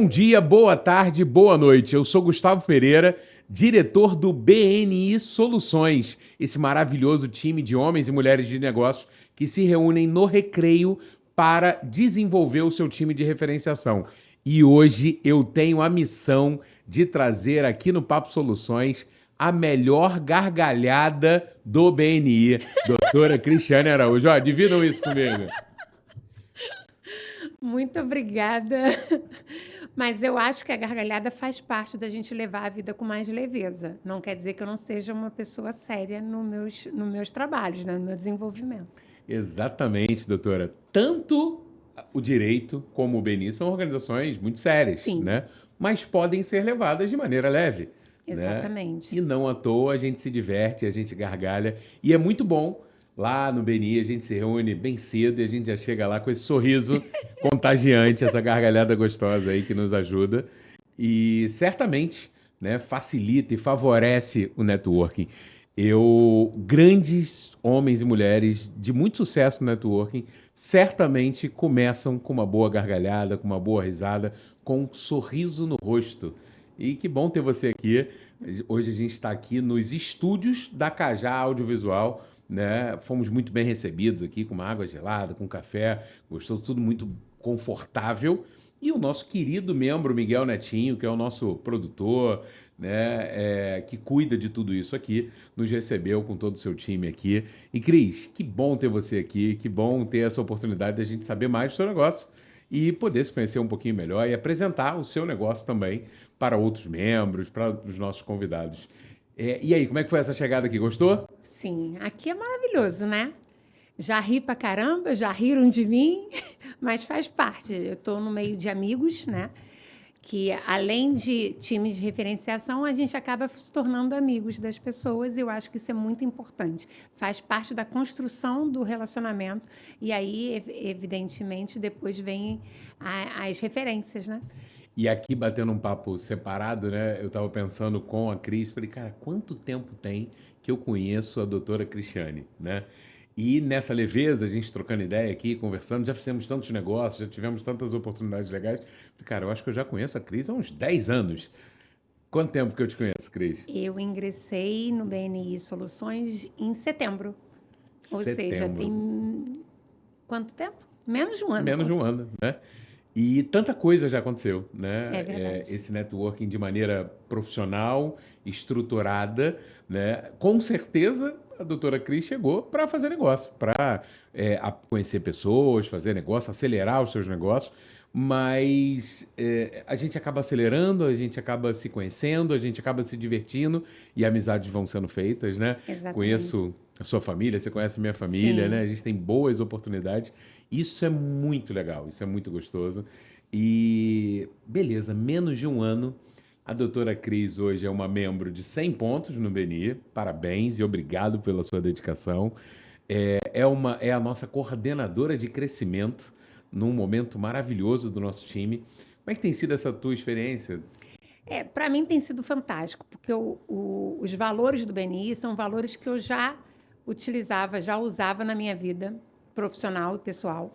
Bom dia, boa tarde, boa noite. Eu sou Gustavo Pereira, diretor do BNI Soluções, esse maravilhoso time de homens e mulheres de negócios que se reúnem no Recreio para desenvolver o seu time de referenciação. E hoje eu tenho a missão de trazer aqui no Papo Soluções a melhor gargalhada do BNI, doutora Cristiane Araújo. Ó, dividam isso comigo. Muito obrigada. Mas eu acho que a gargalhada faz parte da gente levar a vida com mais leveza. Não quer dizer que eu não seja uma pessoa séria nos meus trabalhos, né? No meu desenvolvimento. Exatamente, doutora. Tanto o direito como o BNI são organizações muito sérias, Sim. né? Mas podem ser levadas de maneira leve. Exatamente. Né? E não à toa a gente se diverte, a gente gargalha. E é muito bom. Lá no BNI a gente se reúne bem cedo e a gente já chega lá com esse sorriso contagiante, essa gargalhada gostosa aí que nos ajuda. E certamente, né, facilita e favorece o networking. Grandes homens e mulheres de muito sucesso no networking certamente começam com uma boa gargalhada, com uma boa risada, com um sorriso no rosto. E que bom ter você aqui. Hoje a gente está aqui nos estúdios da Cajá Audiovisual, né? Fomos muito bem recebidos aqui, com uma água gelada, com café, gostoso, tudo muito confortável. E o nosso querido membro Miguel Netinho, que é o nosso produtor, né, que cuida de tudo isso aqui, nos recebeu com todo o seu time aqui. E Cris, que bom ter você aqui, que bom ter essa oportunidade de a gente saber mais do seu negócio e poder se conhecer um pouquinho melhor e apresentar o seu negócio também para outros membros, para os nossos convidados. E aí, como é que foi essa chegada aqui? Gostou? Sim, aqui é maravilhoso, né? Já ri pra caramba, já riram de mim, mas faz parte. Eu estou no meio de amigos, né? Que além de time de referenciação, a gente acaba se tornando amigos das pessoas e eu acho que isso é muito importante. Faz parte da construção do relacionamento e aí, evidentemente, depois vêm as referências, né? E aqui, batendo um papo separado, né? Eu estava pensando com a Cris, falei, cara, quanto tempo tem que eu conheço a doutora Cristiane, né? E nessa leveza, a gente trocando ideia aqui, conversando, já fizemos tantos negócios, já tivemos tantas oportunidades legais. Falei, cara, eu acho que eu já conheço a Cris há uns 10 anos. Quanto tempo que eu te conheço, Cris? Eu ingressei no BNI Soluções em setembro. Ou seja, tem quanto tempo? Menos de um ano. Menos de um ano, né? E tanta coisa já aconteceu, né? É verdade. Esse networking de maneira profissional, estruturada, né? Com certeza a doutora Cris chegou para fazer negócio, para conhecer pessoas, fazer negócio, acelerar os seus negócios, mas a gente acaba acelerando, a gente acaba se conhecendo, a gente acaba se divertindo e amizades vão sendo feitas, né? Exatamente. Conheço a sua família, você conhece a minha família, Sim. né? A gente tem boas oportunidades. Isso é muito legal, isso é muito gostoso. E beleza, menos de um ano. A doutora Cris hoje é uma membro de 100 pontos no BNI. Parabéns e obrigado pela sua dedicação. É a nossa coordenadora de crescimento num momento maravilhoso do nosso time. Como é que tem sido essa tua experiência? Para mim tem sido fantástico, porque os valores do BNI são valores que eu já utilizava, já usava na minha vida profissional e pessoal.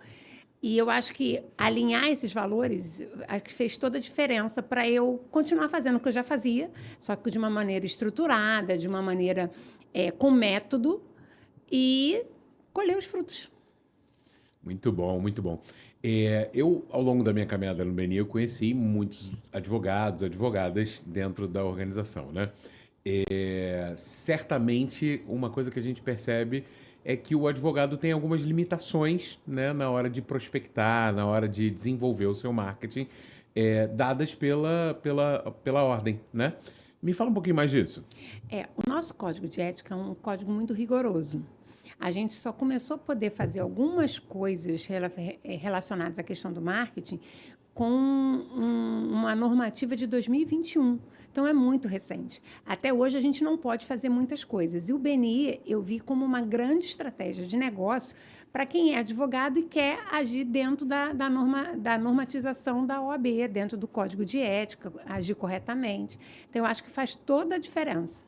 E eu acho que alinhar esses valores acho que fez toda a diferença para eu continuar fazendo o que eu já fazia, só que de uma maneira estruturada, de uma maneira com método e colher os frutos. Muito bom, muito bom. Eu, ao longo da minha caminhada no BNI, eu conheci muitos advogados, advogadas dentro da organização, né? Certamente, uma coisa que a gente percebe é que o advogado tem algumas limitações, né, na hora de prospectar, na hora de desenvolver o seu marketing, dadas pela ordem, né? Me fala um pouquinho mais disso. O nosso código de ética é um código muito rigoroso. A gente só começou a poder fazer algumas coisas relacionadas à questão do marketing com uma normativa de 2021. Então, é muito recente. Até hoje, a gente não pode fazer muitas coisas. E o BNI eu vi como uma grande estratégia de negócio para quem é advogado e quer agir dentro da normatização da OAB, dentro do Código de Ética, agir corretamente. Então, eu acho que faz toda a diferença.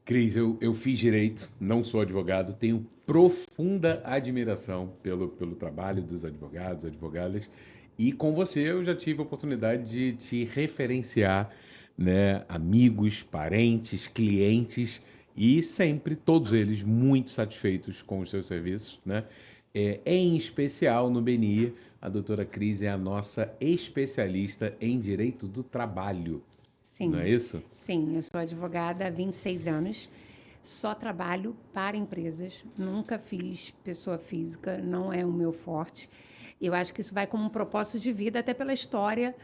Cris, eu fiz direito, não sou advogado, tenho profunda admiração pelo trabalho dos advogados, advogadas, E com você eu já tive a oportunidade de te referenciar, né, amigos, parentes, clientes e sempre todos eles muito satisfeitos com os seus serviços, né? Em especial no BNI, a doutora Cris é a nossa especialista em direito do trabalho, não é Sim, isso? sim, eu sou advogada há 26 anos, só trabalho para empresas, nunca fiz pessoa física, não é o meu forte. Eu acho que isso vai como um propósito de vida, até pela história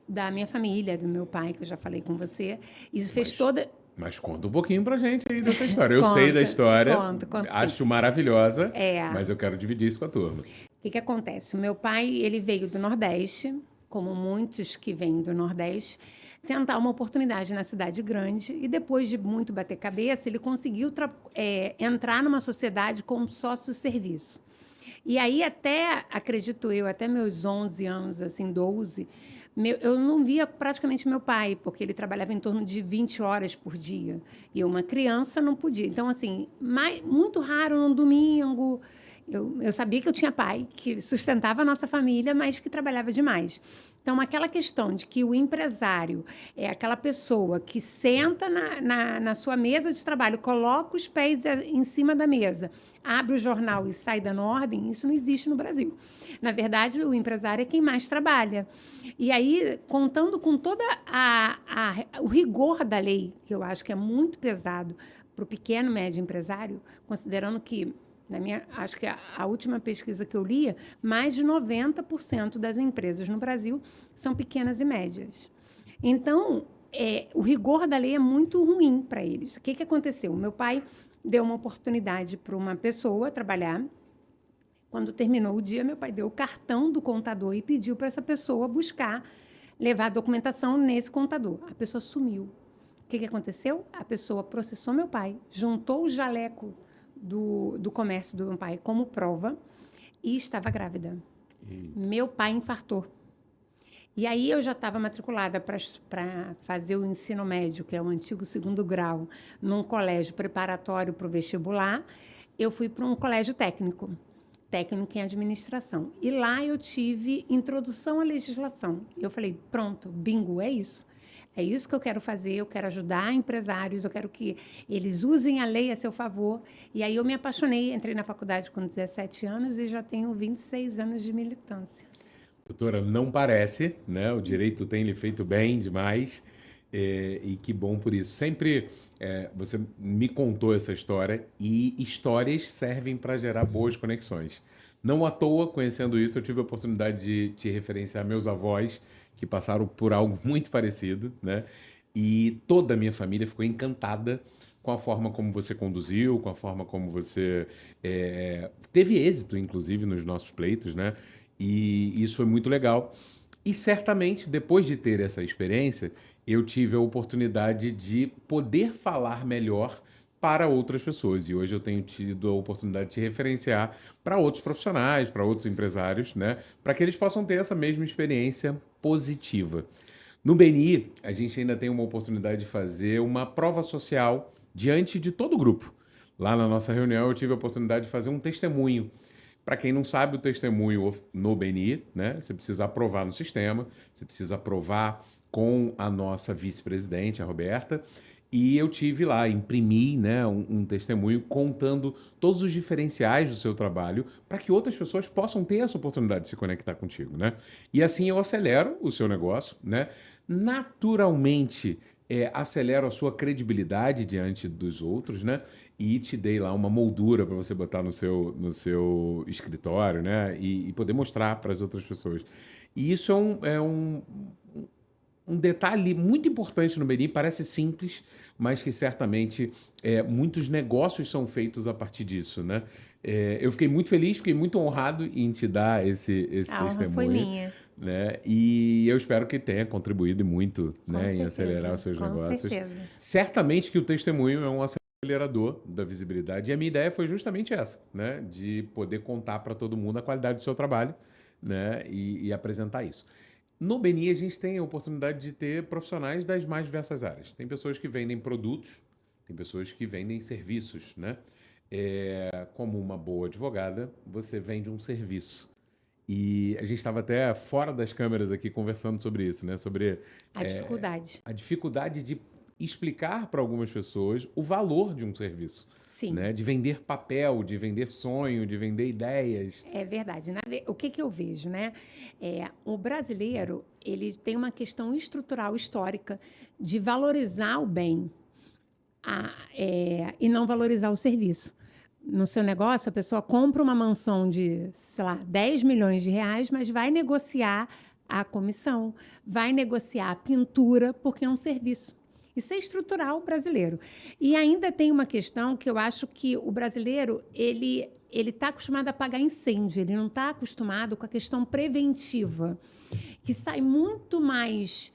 da minha família, do meu pai, que eu já falei com você. Isso fez Mas, toda. mas conta um pouquinho pra gente aí dessa história. Eu sei da Conta, história, conto sim. acho maravilhosa, É. mas eu quero dividir isso com a turma. O que acontece? O meu pai, ele veio do Nordeste, como muitos que vêm do Nordeste, tentar uma oportunidade na cidade grande e depois de muito bater cabeça, ele conseguiu entrar numa sociedade como sócio-serviço. E aí até, acredito eu, até meus 11 anos, assim, 12, eu não via praticamente meu pai, porque ele trabalhava em torno de 20 horas por dia. E eu, uma criança, não podia. Então, assim, muito raro num domingo. Eu sabia que eu tinha pai, que sustentava a nossa família, mas que trabalhava demais. Então, aquela questão de que o empresário é aquela pessoa que senta na sua mesa de trabalho, coloca os pés em cima da mesa, abre o jornal e sai dando ordem, isso não existe no Brasil. Na verdade, o empresário é quem mais trabalha. E aí, contando com todo o rigor da lei, que eu acho que é muito pesado para o pequeno e médio empresário, considerando que acho que a última pesquisa que eu lia, mais de 90% das empresas no Brasil são pequenas e médias. Então, o rigor da lei é muito ruim para eles. O que aconteceu? O meu pai deu uma oportunidade para uma pessoa trabalhar. Quando terminou o dia, meu pai deu o cartão do contador e pediu para essa pessoa levar a documentação nesse contador. A pessoa sumiu. O que aconteceu? A pessoa processou meu pai, juntou o jaleco do comércio do meu pai como prova e estava grávida. Meu pai infartou. E aí eu já estava matriculada para fazer o ensino médio, que é o antigo segundo grau, num colégio preparatório para o vestibular. Eu fui para um colégio técnico em administração. E lá eu tive introdução à legislação. Eu falei, pronto, bingo, é isso. É isso que eu quero fazer, eu quero ajudar empresários, eu quero que eles usem a lei a seu favor. E aí eu me apaixonei, entrei na faculdade com 17 anos e já tenho 26 anos de militância. Doutora, não parece, né? O direito tem lhe feito bem demais, e que bom por isso. Sempre você me contou essa história e histórias servem para gerar boas conexões. Não à toa, conhecendo isso, eu tive a oportunidade de te referenciar meus avós, que passaram por algo muito parecido, né? E toda a minha família ficou encantada com a forma como você conduziu, com a forma como você teve êxito, inclusive, nos nossos pleitos, né? E isso foi muito legal. E certamente, depois de ter essa experiência, eu tive a oportunidade de poder falar melhor para outras pessoas. E hoje eu tenho tido a oportunidade de te referenciar para outros profissionais, para outros empresários, né? Para que eles possam ter essa mesma experiência positiva. No BNI, a gente ainda tem uma oportunidade de fazer uma prova social diante de todo o grupo. Lá na nossa reunião, eu tive a oportunidade de fazer um testemunho. Para quem não sabe, o testemunho no BNI, né? Você precisa aprovar no sistema, você precisa aprovar com a nossa vice-presidente, a Roberta, e eu tive lá, imprimi, né, um testemunho contando todos os diferenciais do seu trabalho para que outras pessoas possam ter essa oportunidade de se conectar contigo, né? E assim eu acelero o seu negócio, né? Naturalmente, acelero a sua credibilidade diante dos outros, né? E te dei lá uma moldura para você botar no seu escritório, né? E poder mostrar para as outras pessoas. E isso um detalhe muito importante no BNI, parece simples, mas que certamente muitos negócios são feitos a partir disso, né? Eu fiquei muito feliz, fiquei muito honrado em te dar esse A honra testemunho. foi minha. Né? E eu espero que tenha contribuído muito, né, em certeza, acelerar os seus com negócios. certeza. Certamente que o testemunho é um acelerador da visibilidade. E a minha ideia foi justamente essa, né? De poder contar para todo mundo a qualidade do seu trabalho, né? E apresentar isso. No BNI, a gente tem a oportunidade de ter profissionais das mais diversas áreas. Tem pessoas que vendem produtos, tem pessoas que vendem serviços, né? Como uma boa advogada, você vende um serviço. E a gente estava até fora das câmeras aqui conversando sobre isso, né? Sobre A dificuldade. a dificuldade de explicar para algumas pessoas o valor de um serviço, Sim. né? De vender papel, de vender sonho, de vender ideias. É verdade. O que eu vejo, né? O brasileiro, ele tem uma questão estrutural, histórica, de valorizar o bem e não valorizar o serviço. No seu negócio, a pessoa compra uma mansão de, sei lá, 10 milhões de reais, mas vai negociar a comissão, vai negociar a pintura, porque é um serviço. Isso é estrutural brasileiro. E ainda tem uma questão que eu acho que o brasileiro, ele está acostumado a apagar incêndio, ele não está acostumado com a questão preventiva, que sai muito mais...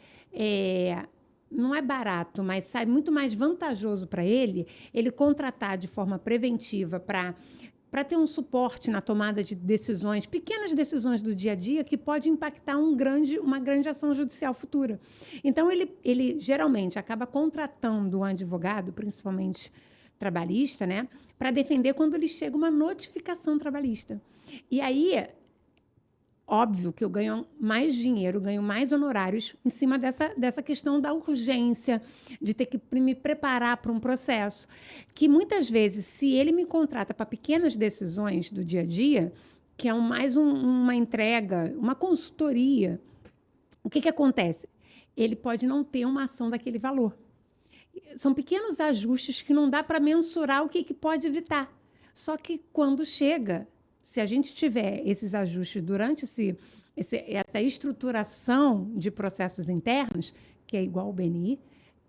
não é barato, mas sai muito mais vantajoso para ele contratar de forma preventiva para ter um suporte na tomada de decisões, pequenas decisões do dia a dia, que pode impactar uma grande ação judicial futura. Então, ele geralmente acaba contratando um advogado, principalmente trabalhista, né, para defender quando lhe chega uma notificação trabalhista. E aí... Óbvio que eu ganho mais dinheiro, ganho mais honorários em cima dessa questão da urgência, de ter que me preparar para um processo. Que muitas vezes, se ele me contrata para pequenas decisões do dia a dia, que é uma entrega, uma consultoria, o que acontece? Ele pode não ter uma ação daquele valor. São pequenos ajustes que não dá para mensurar o que pode evitar. Só que quando chega... Se a gente tiver esses ajustes durante essa estruturação de processos internos, que é igual ao BNI,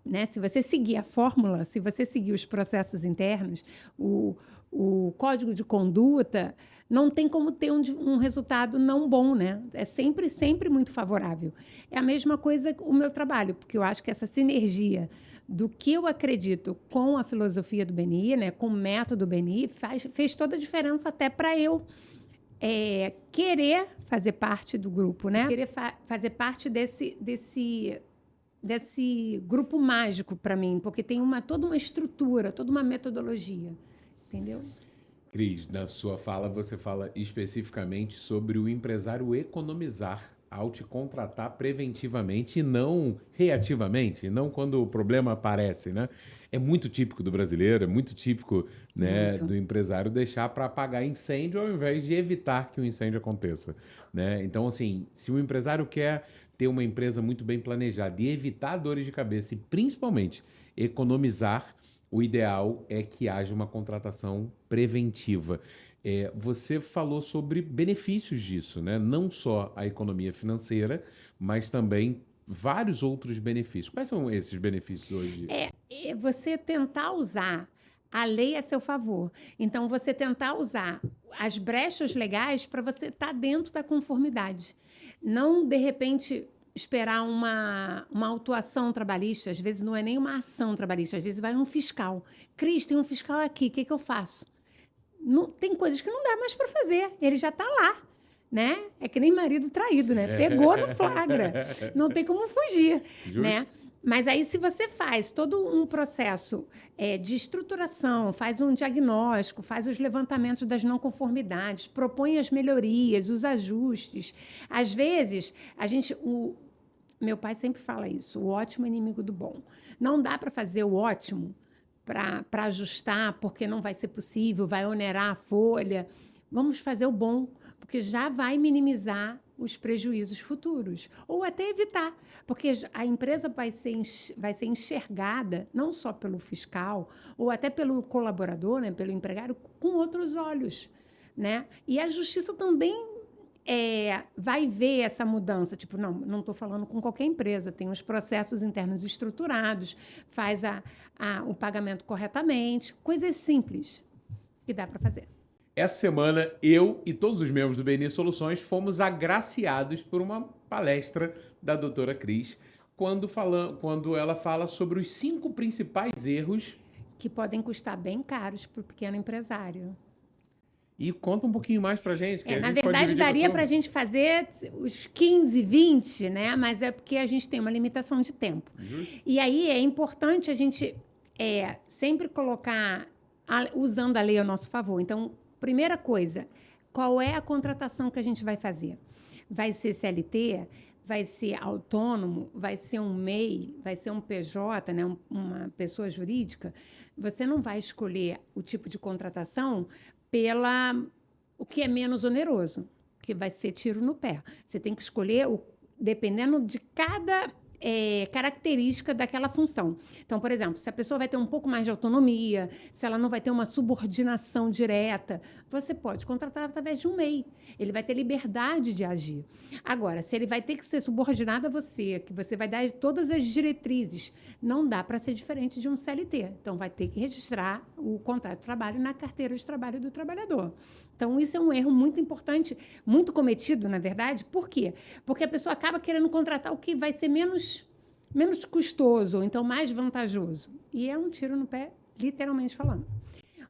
né? Se você seguir a fórmula, se você seguir os processos internos, o código de conduta, não tem como ter um resultado não bom, né? É sempre, sempre muito favorável. É a mesma coisa o meu trabalho, porque eu acho que essa sinergia do que eu acredito com a filosofia do BNI, né, com o método BNI, fez toda a diferença até para eu querer fazer parte do grupo, né? Querer fazer parte desse grupo mágico para mim, porque tem toda uma estrutura, toda uma metodologia, entendeu? Cris, na sua fala, você fala especificamente sobre o empresário economizar ao te contratar preventivamente e não reativamente, não quando o problema aparece, né? É muito típico do brasileiro, é muito típico, né, do empresário deixar para apagar incêndio ao invés de evitar que o incêndio aconteça, né? Então, assim, se o empresário quer ter uma empresa muito bem planejada e evitar dores de cabeça e, principalmente, economizar, o ideal é que haja uma contratação preventiva. Você falou sobre benefícios disso, né? Não só a economia financeira, mas também vários outros benefícios. Quais são esses benefícios hoje? Você tentar usar a lei a seu favor. Então, você tentar usar as brechas legais para você estar dentro da conformidade. Não, de repente, esperar uma autuação trabalhista. Às vezes, não é nem uma ação trabalhista. Às vezes, vai um fiscal. Cris, tem um fiscal aqui, o que eu faço? Não, tem coisas que não dá mais para fazer. Ele já está lá, né? É que nem marido traído, né? Pegou no flagra. Não tem como fugir, né? Mas aí, se você faz todo um processo de estruturação, faz um diagnóstico, faz os levantamentos das não conformidades, propõe as melhorias, os ajustes. Às vezes, meu pai sempre fala isso, o ótimo é inimigo do bom. Não dá para fazer o ótimo para ajustar, porque não vai ser possível, vai onerar a folha. Vamos fazer o bom, porque já vai minimizar os prejuízos futuros, ou até evitar, porque a empresa vai ser enxergada não só pelo fiscal, ou até pelo colaborador, né, pelo empregado, com outros olhos, né? E a justiça também vai ver essa mudança, tipo, não estou falando com qualquer empresa, tem os processos internos estruturados, faz o pagamento corretamente, coisas simples que dá para fazer. Essa semana, eu e todos os membros do BNI Soluções fomos agraciados por uma palestra da doutora Cris, quando ela fala sobre os 5 principais erros que podem custar bem caros para o pequeno empresário. E conta um pouquinho mais para a gente. Na verdade, daria para a gente fazer os 15, 20, né? Mas é porque a gente tem uma limitação de tempo. Justo. E aí é importante a gente sempre colocar, usando a lei ao nosso favor. Então, primeira coisa, qual é a contratação que a gente vai fazer? Vai ser CLT? Vai ser autônomo? Vai ser um MEI? Vai ser um PJ, né? Uma pessoa jurídica? Você não vai escolher o tipo de contratação o que é menos oneroso, que vai ser tiro no pé. Você tem que escolher, dependendo de cada característica daquela função. Então, por exemplo, se a pessoa vai ter um pouco mais de autonomia, se ela não vai ter uma subordinação direta, você pode contratar através de um MEI. Ele vai ter liberdade de agir. Agora, se ele vai ter que ser subordinado a você, que você vai dar todas as diretrizes, não dá para ser diferente de um CLT. Então, vai ter que registrar o contrato de trabalho na carteira de trabalho do trabalhador. Então, isso é um erro muito importante, muito cometido, na verdade. Por quê? Porque a pessoa acaba querendo contratar o que vai ser menos custoso, ou então mais vantajoso. E é um tiro no pé, literalmente falando.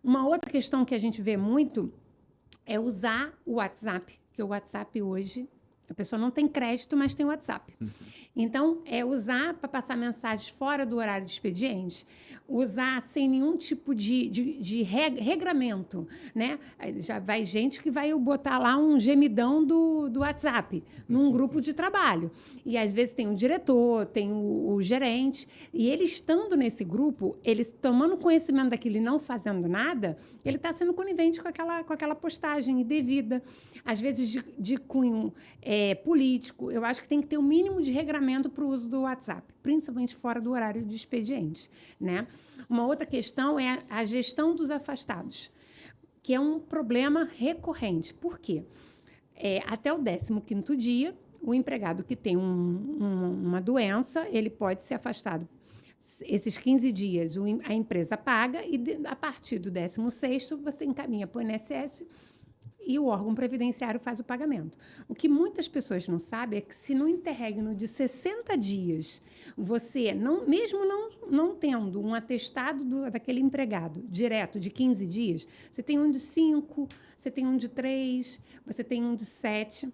Uma outra questão que a gente vê muito é usar o WhatsApp, que o WhatsApp hoje, a pessoa não tem crédito, mas tem WhatsApp. Então, é usar para passar mensagens fora do horário de expediente, usar sem nenhum tipo de regramento, né? Já vai gente que vai botar lá um gemidão do WhatsApp, num grupo de trabalho. E, às vezes, tem um diretor, tem o gerente, e ele estando nesse grupo, ele tomando conhecimento daquilo e não fazendo nada, ele está sendo conivente com aquela postagem indevida. Às vezes, de cunho político. Eu acho que tem que ter o mínimo de regramento para o uso do WhatsApp, principalmente fora do horário de expediente, né? Uma outra questão é a gestão dos afastados, que é um problema recorrente. Por quê? Até o 15º dia, o empregado que tem uma doença, ele pode ser afastado. Esses 15 dias a empresa paga e, a partir do 16º, você encaminha para o INSS e o órgão previdenciário faz o pagamento. O que muitas pessoas não sabem é que, se no interregno de 60 dias, você, mesmo não tendo um atestado daquele empregado direto de 15 dias, você tem um de 5, você tem um de 3, você tem um de 7.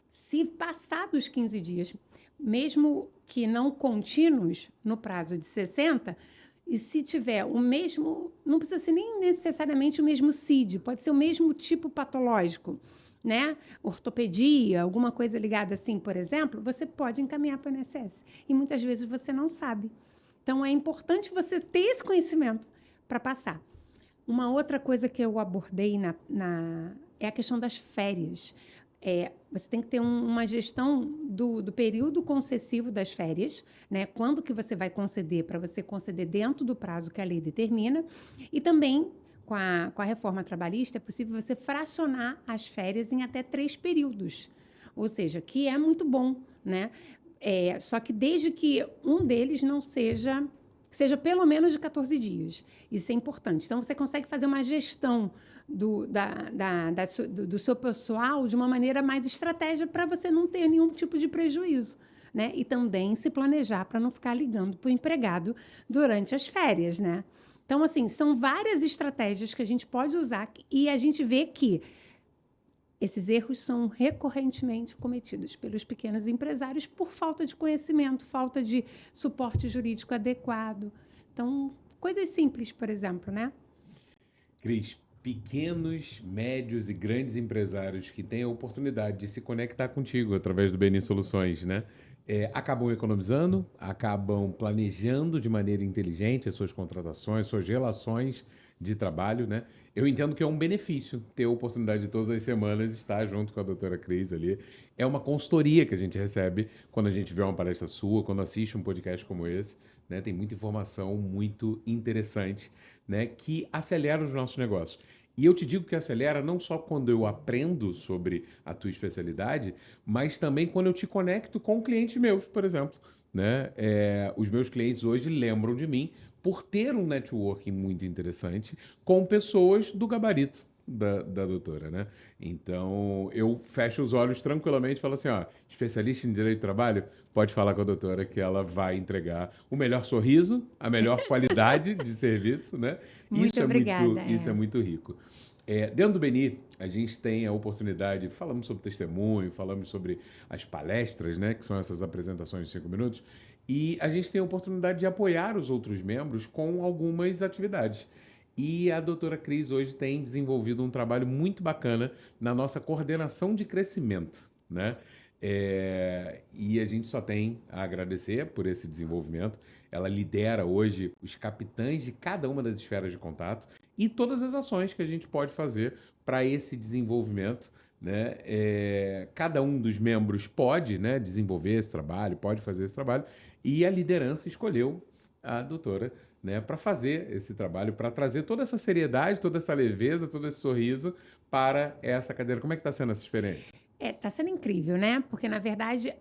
Se passar dos 15 dias, mesmo que não contínuos, no prazo de 60, e se tiver o mesmo, não precisa ser nem necessariamente o mesmo CID, pode ser o mesmo tipo patológico, né? Ortopedia, alguma coisa ligada assim, por exemplo, você pode encaminhar para o INSS. E muitas vezes você não sabe. Então, é importante você ter esse conhecimento para passar. Uma outra coisa que eu abordei é a questão das férias. Você tem que ter uma gestão do período concessivo das férias, né? Quando que você vai conceder, para você conceder dentro do prazo que a lei determina. E também, com a reforma trabalhista, é possível você fracionar as férias em até 3 períodos. Ou seja, que é muito bom, né? Só que desde que um deles não seja pelo menos de 14 dias. Isso é importante. Então, você consegue fazer uma gestão do seu pessoal de uma maneira mais estratégica para você não ter nenhum tipo de prejuízo, né? E também se planejar para não ficar ligando para o empregado durante as férias, né? Então, assim, são várias estratégias que a gente pode usar e a gente vê que esses erros são recorrentemente cometidos pelos pequenos empresários por falta de conhecimento, falta de suporte jurídico adequado. Então, coisas simples, por exemplo, né? Cris, pequenos, médios e grandes empresários que têm a oportunidade de se conectar contigo através do BNI Soluções, né? Acabam economizando, acabam planejando de maneira inteligente as suas contratações, suas relações de trabalho, né? Eu entendo que é um benefício ter a oportunidade de todas as semanas estar junto com a doutora Cris ali. É uma consultoria que a gente recebe quando a gente vê uma palestra sua, quando assiste um podcast como esse, né? Tem muita informação muito interessante, né? Que acelera os nossos negócios. E eu te digo que acelera não só quando eu aprendo sobre a tua especialidade, mas também quando eu te conecto com clientes meus, por exemplo, né? Os meus clientes hoje lembram de mim por ter um networking muito interessante com pessoas do gabarito da doutora, né? Então, eu fecho os olhos tranquilamente e falo assim, ó, especialista em direito do trabalho, pode falar com a doutora que ela vai entregar o melhor sorriso, a melhor qualidade de serviço, né? Muito obrigada. Isso é muito rico. Dentro do BNI, a gente tem a oportunidade, falamos sobre testemunho, falamos sobre as palestras, né, que são essas apresentações de 5 minutos, e a gente tem a oportunidade de apoiar os outros membros com algumas atividades. E a doutora Cris hoje tem desenvolvido um trabalho muito bacana na nossa coordenação de crescimento, né? E a gente só tem a agradecer por esse desenvolvimento. Ela lidera hoje os capitães de cada uma das esferas de contato e todas as ações que a gente pode fazer para esse desenvolvimento, né? Cada um dos membros pode, né, desenvolver esse trabalho, pode fazer esse trabalho, e a liderança escolheu a doutora, né, para fazer esse trabalho, para trazer toda essa seriedade, toda essa leveza, todo esse sorriso para essa cadeira. Como é que está sendo essa experiência? Tá sendo incrível, né? Porque, na verdade,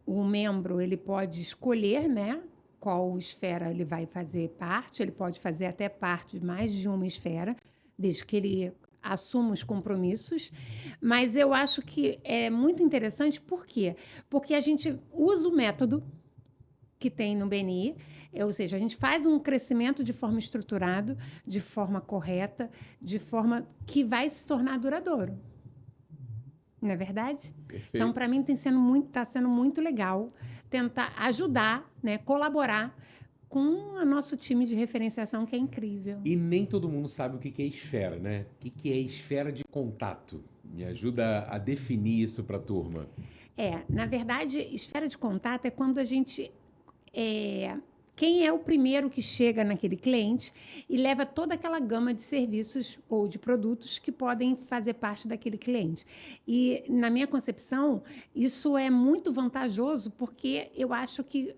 o membro ele pode escolher, né, qual esfera ele vai fazer parte, ele pode fazer até parte de mais de uma esfera, desde que ele assuma os compromissos. Mas eu acho que é muito interessante, por quê? Porque a gente usa o método que tem no BNI, ou seja, a gente faz um crescimento de forma estruturada, de forma correta, de forma que vai se tornar duradouro. Não é verdade? Perfeito. Então, para mim, está sendo muito legal tentar ajudar, né, colaborar com o nosso time de referenciação, que é incrível. E nem todo mundo sabe o que é esfera, né? O que é esfera de contato? Me ajuda a definir isso para a turma. Na verdade, esfera de contato é quando a gente... quem é o primeiro que chega naquele cliente e leva toda aquela gama de serviços ou de produtos que podem fazer parte daquele cliente. E, na minha concepção, isso é muito vantajoso, porque eu acho que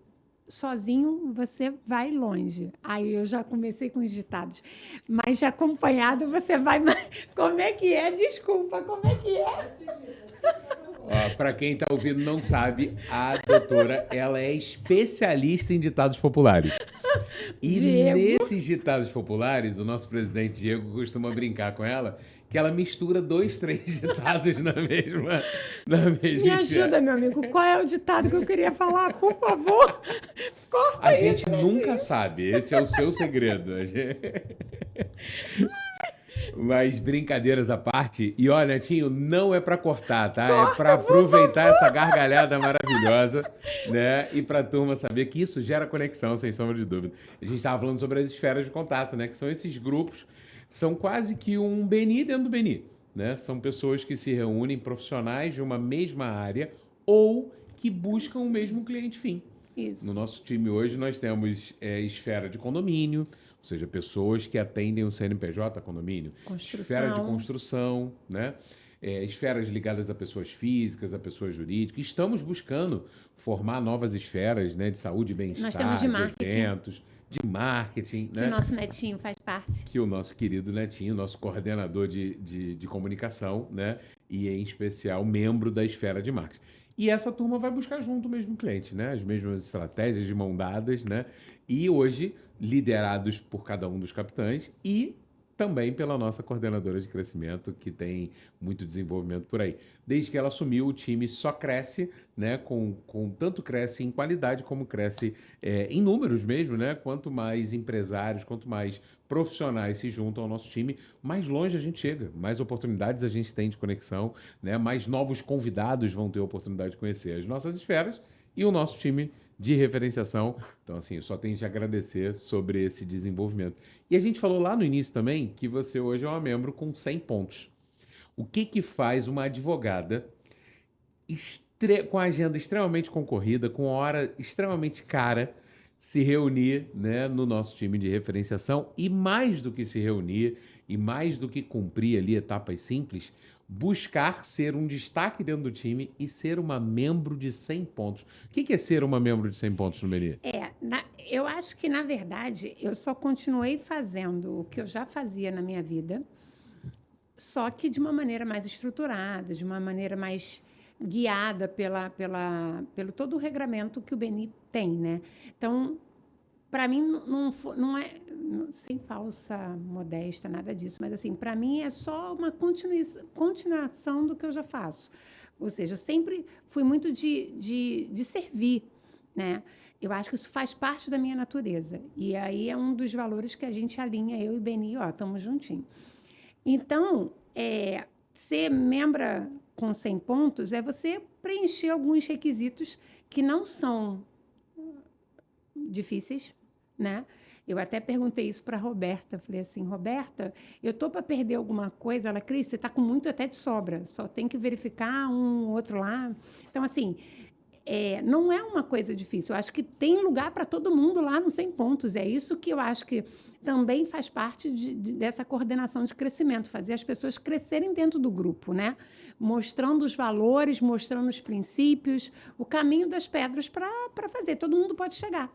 sozinho você vai longe. Aí eu já comecei com os ditados. Mas já acompanhado você vai... Como é que é? Desculpa, como é que é? Para quem está ouvindo não sabe, a doutora, ela é especialista em ditados populares. E Diego. nesses ditados populares, o nosso presidente Diego costuma brincar com ela que ela mistura 2, 3 ditados na mesma Me ajuda, meu amigo. Qual é o ditado que eu queria falar? Por favor, corta A isso, gente né, nunca Diego? sabe. Esse é o seu segredo. Mas brincadeiras à parte. E olha, Netinho, não é para cortar, tá? É para aproveitar essa gargalhada maravilhosa, né? E para a turma saber que isso gera conexão, sem sombra de dúvida. A gente estava falando sobre as esferas de contato, né? Que são esses grupos, são quase que um BNI dentro do BNI, né? São pessoas que se reúnem, profissionais de uma mesma área ou que buscam o mesmo cliente fim. Isso. No nosso time hoje nós temos esfera de condomínio, ou seja, pessoas que atendem o CNPJ condomínio. Construção. Esfera de construção, né? Esferas ligadas a pessoas físicas, a pessoas jurídicas. Estamos buscando formar novas esferas, né, de saúde e bem-estar, Nós temos de marketing. eventos, de marketing. Que né? o nosso netinho faz parte. Que o nosso querido Netinho, nosso coordenador de comunicação, né? E em especial membro da esfera de marketing. E essa turma vai buscar junto o mesmo cliente, né? As mesmas estratégias de mão dadas, né? E hoje liderados por cada um dos capitães e também pela nossa coordenadora de crescimento, que tem muito desenvolvimento por aí. Desde que ela assumiu, o time só cresce, né? Tanto cresce em qualidade como cresce em números mesmo, né? Quanto mais empresários, quanto mais profissionais se juntam ao nosso time, mais longe a gente chega, mais oportunidades a gente tem de conexão, né? Mais novos convidados vão ter a oportunidade de conhecer as nossas esferas e o nosso time de referenciação. Então, assim, eu só tenho de agradecer sobre esse desenvolvimento. E a gente falou lá no início também que você hoje é uma membro com 100 pontos. O que faz uma advogada com a agenda extremamente concorrida, com a hora extremamente cara, se reunir, né, no nosso time de referenciação e mais do que se reunir e mais do que cumprir ali etapas simples, buscar ser um destaque dentro do time e ser uma membro de 100 pontos. O que é ser uma membro de 100 pontos no BNI? Eu acho que, na verdade, eu só continuei fazendo o que eu já fazia na minha vida, só que de uma maneira mais estruturada, de uma maneira mais guiada pelo todo o regramento que o BNI tem, né? Então, para mim, não é sem falsa modéstia, nada disso, mas, assim, para mim é só uma continuação do que eu já faço. Ou seja, eu sempre fui muito de servir, né? Eu acho que isso faz parte da minha natureza. E aí é um dos valores que a gente alinha, eu e BNI, estamos juntinhos. Então, ser membra com 100 pontos é você preencher alguns requisitos que não são difíceis, né? Eu até perguntei isso para a Roberta. Falei assim, Roberta, eu tô para perder alguma coisa? Ela, Cris, você está com muito até de sobra. Só tem que verificar um outro lá. Então, assim, não é uma coisa difícil. Eu acho que tem lugar para todo mundo lá no 100 pontos. É isso que eu acho que também faz parte dessa coordenação de crescimento, fazer as pessoas crescerem dentro do grupo, né? Mostrando os valores, mostrando os princípios, o caminho das pedras para fazer. Todo mundo pode chegar.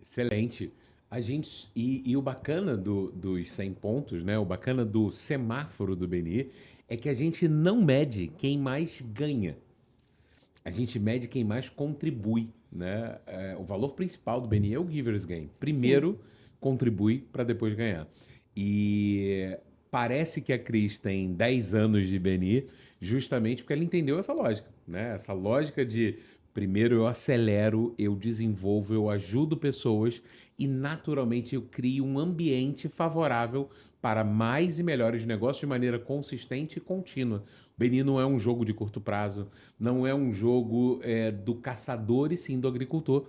Excelente. A gente, e o bacana dos 100 pontos, né? O bacana do semáforo do BNI é que a gente não mede quem mais ganha. A gente mede quem mais contribui, né? O valor principal do BNI é o Givers Gain. Primeiro, contribui para depois ganhar. E parece que a Cris tem 10 anos de BNI justamente porque ela entendeu essa lógica, né? Essa lógica de primeiro eu acelero, eu desenvolvo, eu ajudo pessoas e naturalmente eu crio um ambiente favorável para mais e melhores negócios de maneira consistente e contínua. O BNI não é um jogo de curto prazo, não é um jogo do caçador e sim do agricultor.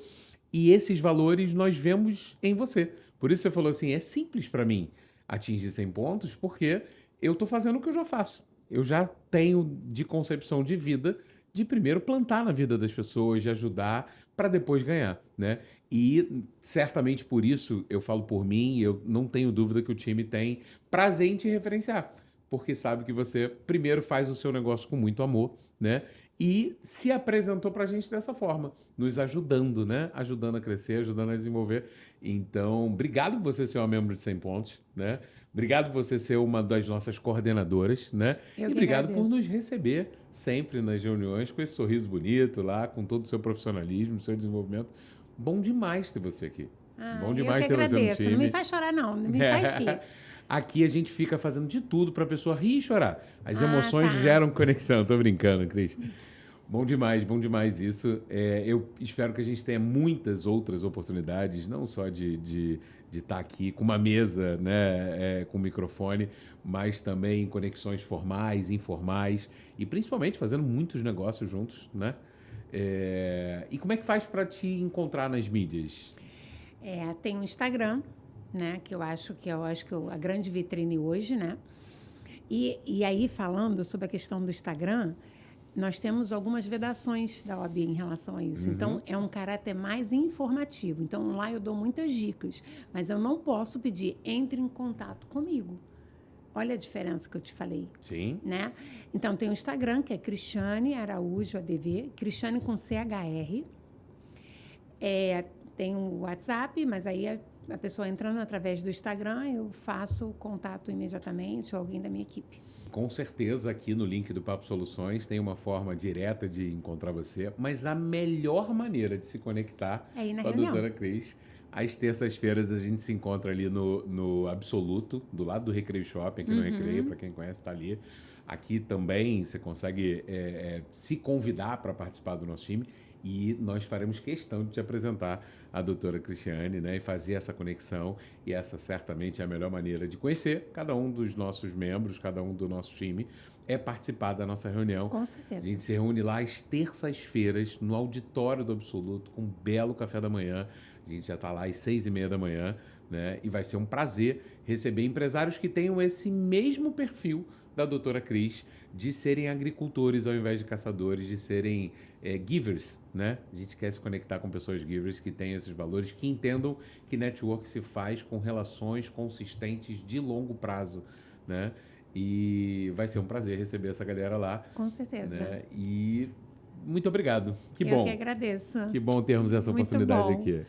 E esses valores nós vemos em você. Por isso você falou assim, é simples para mim atingir 100 pontos, porque eu estou fazendo o que eu já faço. Eu já tenho de concepção de vida de primeiro plantar na vida das pessoas, de ajudar para depois ganhar, né? E certamente por isso, eu falo por mim, eu não tenho dúvida que o time tem prazer em te referenciar, porque sabe que você primeiro faz o seu negócio com muito amor, né? E se apresentou para a gente dessa forma, nos ajudando, né? Ajudando a crescer, ajudando a desenvolver. Então, obrigado por você ser uma membro de 100 pontos, né? Obrigado por você ser uma das nossas coordenadoras, né? Eu E que obrigado por agradeço. nos receber sempre nas reuniões com esse sorriso bonito lá, com todo o seu profissionalismo, seu desenvolvimento. Bom demais ter você aqui. Bom Eu que demais ter você no agradeço. Não me time. faz chorar, não. Não me faz rir. Aqui a gente fica fazendo de tudo para a pessoa rir e chorar. As Ah, emoções tá. geram conexão. Tô brincando, Cris. Bom demais isso. Eu espero que a gente tenha muitas outras oportunidades, não só de estar aqui com uma mesa, né, com microfone, mas também conexões formais, informais e principalmente fazendo muitos negócios juntos, né? E como é que faz para te encontrar nas mídias? Tem o Instagram, né? Que eu acho que a grande vitrine hoje, né? E aí, falando sobre a questão do Instagram, nós temos algumas vedações da OAB em relação a isso. Então, é um caráter mais informativo. Então, lá eu dou muitas dicas, mas eu não posso pedir, entre em contato comigo. Olha a diferença que eu te falei. Sim. Né? Então, tem o Instagram, que é Cristiane Araújo ADV, Cristiane com CHR. Tem o WhatsApp, mas aí a pessoa entrando através do Instagram, eu faço o contato imediatamente, ou alguém da minha equipe. Com certeza, aqui no link do Papo Soluções tem uma forma direta de encontrar você, mas a melhor maneira de se conectar É ir na com a reunião. doutora Cris, às terças-feiras a gente se encontra ali no Absoluto, do lado do Recreio Shopping, aqui no Recreio, para quem conhece, está ali. Aqui também você consegue se convidar para participar do nosso time e nós faremos questão de te apresentar a doutora Cristiane, né, e fazer essa conexão, e essa certamente é a melhor maneira de conhecer cada um dos nossos membros, cada um do nosso time, é participar da nossa reunião. Com certeza. A gente se reúne lá às terças-feiras, no auditório do Absoluto, com um belo café da manhã. A gente já está lá às 6h30 da manhã, né? E vai ser um prazer receber empresários que tenham esse mesmo perfil da doutora Cris, de serem agricultores ao invés de caçadores, de serem givers, né? A gente quer se conectar com pessoas givers que tenham esses valores, que entendam que network se faz com relações consistentes de longo prazo, né? E vai ser um prazer receber essa galera lá. Com certeza. Né? E muito obrigado. Que Eu bom. que agradeço. Que bom termos essa Muito oportunidade bom. aqui.